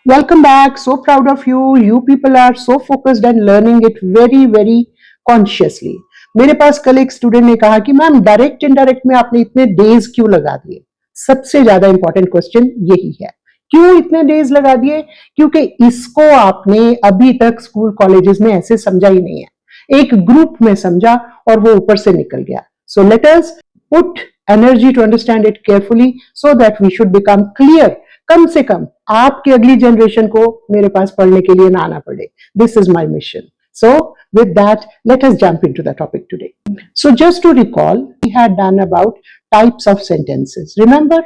Welcome back. So proud of you. You people are so focused and learning it very, very consciously. मेरे पास कल एक student ने कहा कि मैम डायरेक्ट इनडायरेक्ट में आपने इतने डेज क्यों लगा दिए। सबसे ज्यादा इंपॉर्टेंट क्वेश्चन यही है, क्यों इतने डेज लगा दिए? क्योंकि इसको आपने अभी तक स्कूल कॉलेजेस में ऐसे समझा ही नहीं है, एक ग्रुप में समझा और वो ऊपर से निकल गया। So let us put energy to understand it carefully so that we should become clear. कम से कम आपकी अगली जनरेशन को मेरे पास पढ़ने के लिए ना आना पड़े। This is my mission. So with that, let us jump into the topic today. So just to recall, we had done about types of sentences. Remember,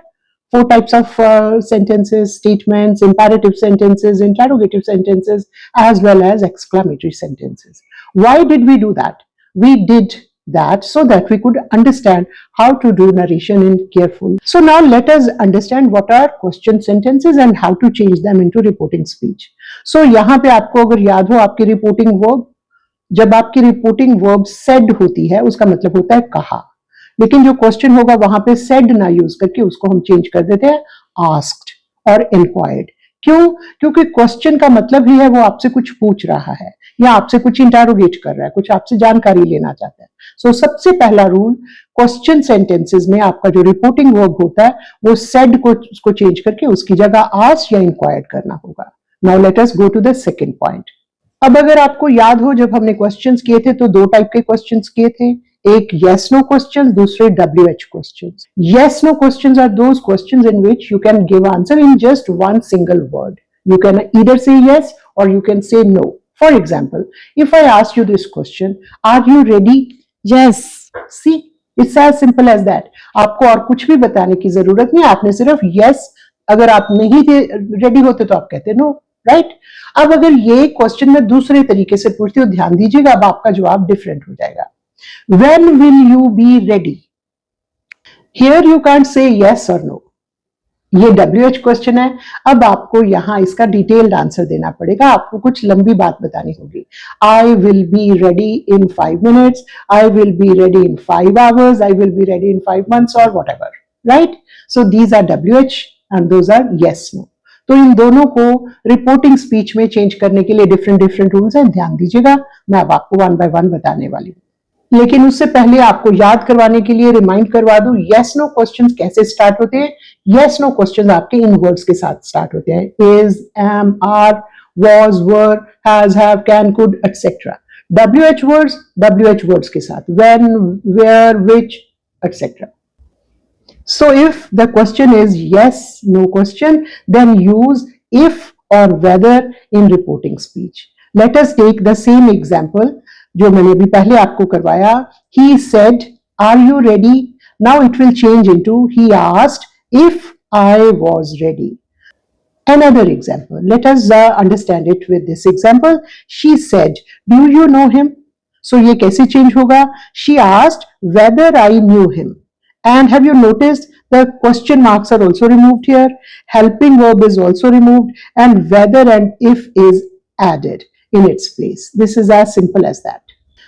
4 types of sentences: statements, imperative sentences, interrogative sentences, as well as exclamatory sentences. Why did we do that? We did that so that we could understand how to do narration in careful. So now let us understand what are question sentences and how to change them into reporting speech. So यहाँ पे आपको अगर याद हो, आपकी reporting verb, जब आपकी reporting verb said होती है उसका मतलब होता है कहा, लेकिन जो क्वेश्चन होगा वहां पे सेड ना यूज करके उसको हम चेंज कर देते हैं आस्क्ड और इंक्वायर्ड। क्यों? क्योंकि क्वेश्चन का मतलब ही है वो आपसे कुछ पूछ रहा है या आपसे कुछ इंटरोगेट कर रहा है, कुछ आपसे जानकारी लेना चाहता है। सो सबसे पहला रूल, क्वेश्चन सेंटेंसेस में आपका जो रिपोर्टिंग वर्ब होता है वो सेड को चेंज करके उसकी जगह आस्क्ड या इंक्वायर्ड करना होगा। Now let us go to the second point. अब अगर आपको याद हो, जब हमने क्वेश्चंस किए थे तो 2 टाइप के क्वेश्चंस किए थे, एक yes no questions, दूसरे WH questions. Yes no questions are those questions in which you can give answer in just one single word. You can either say yes or you can say no. For example, if I ask you this question, are you ready? Yes. See, it's as simple as that. आपको और कुछ भी बताने की जरूरत नहीं, आपने सिर्फ yes, अगर आप नहीं थे रेडी होते तो आप कहते नो, राइट? अब अगर ये क्वेश्चन मैं दूसरे तरीके से पूछती हूँ, ध्यान दीजिएगा, अब आपका जवाब डिफरेंट हो जाएगा। When will you be ready? Here you can't say yes or no. ये WH क्वेश्चन है। अब आपको यहां इसका डिटेल्ड आंसर देना पड़ेगा, आपको कुछ लंबी बात बतानी होगी। I will be ready in 5 minutes, I will be ready in 5 hours, I will be ready in 5 months or whatever, right? So these are WH and those are yes no. तो इन दोनों को रिपोर्टिंग स्पीच में change करने के लिए different rules हैं, ध्यान दीजिएगा। मैं अब आपको 1 बाय 1 बताने वाली हूँ, लेकिन उससे पहले आपको याद करवाने के लिए रिमाइंड करवा दूं, यस नो क्वेश्चंस कैसे स्टार्ट होते हैं। यस नो क्वेश्चंस आपके इन वर्ड्स के साथ स्टार्ट होते हैं, is, am, are, was, were, has, have, can, could, etcetera. WH words के साथ when, where, which, etcetera. So if the question is yes, no question, then use if or whether in reporting speech. Let us take the same example जो मैंने अभी पहले आपको करवाया। He said, are you ready? Now it will change into he asked if I was ready. Another example, let us understand it with this example. She said, do you know him? So ये कैसे change होगा? She asked whether I knew him. And have you noticed the question marks are also removed here? Helping verb is also removed and whether and if is added in its place. This is as simple as that.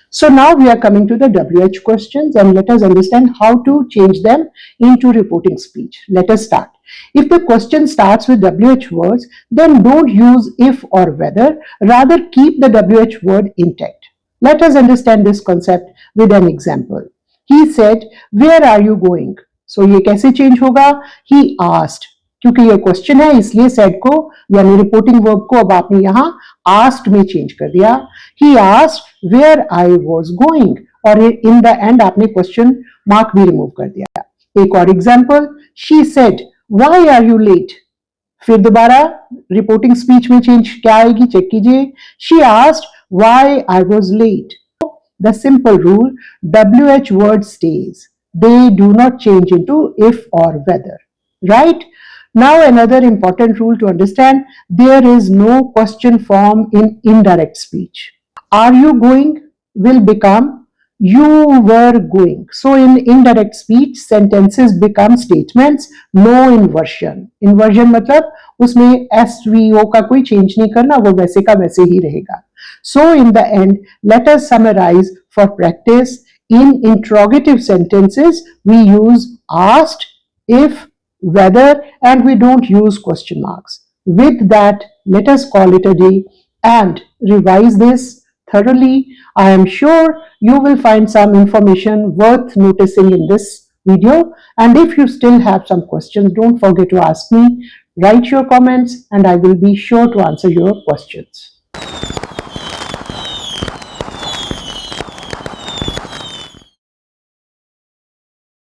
So now we are coming to the WH questions and let us understand how to change them into reporting speech. Let us start. If the question starts with WH words, then don't use if or whether, rather keep the WH word intact. Let us understand this concept with an example. He said, where are you going? So ये कैसे change होगा? He asked, क्योंकि ये question है इसलिए said को यानी reporting verb को अब आपने यहाँ asked में चेंज कर दिया। He asked where I was going और in the end आपने क्वेश्चन मार्क भी रिमूव कर दिया। एक और example, she said why are you late? फिर दोबारा रिपोर्टिंग स्पीच में चेंज क्या आएगी, चेक कीजिए। She asked why I was late. The simple rule, WH word stays. They do not change into if or whether, right? Now another important rule to understand, there is no question form in indirect speech. Are you going will become you were going. So in indirect speech, sentences become statements, no inversion. Inversion मतलब उसमें SVO का कोई change नहीं करना, वो वैसे का वैसे ही रहेगा। So in the end, let us summarize for practice. In interrogative sentences, we use asked, if, whether, and we don't use question marks. With that, let us call it a day and revise this thoroughly. I am sure you will find some information worth noticing in this video. And if you still have some questions, don't forget to ask me. Write your comments and I will be sure to answer your questions.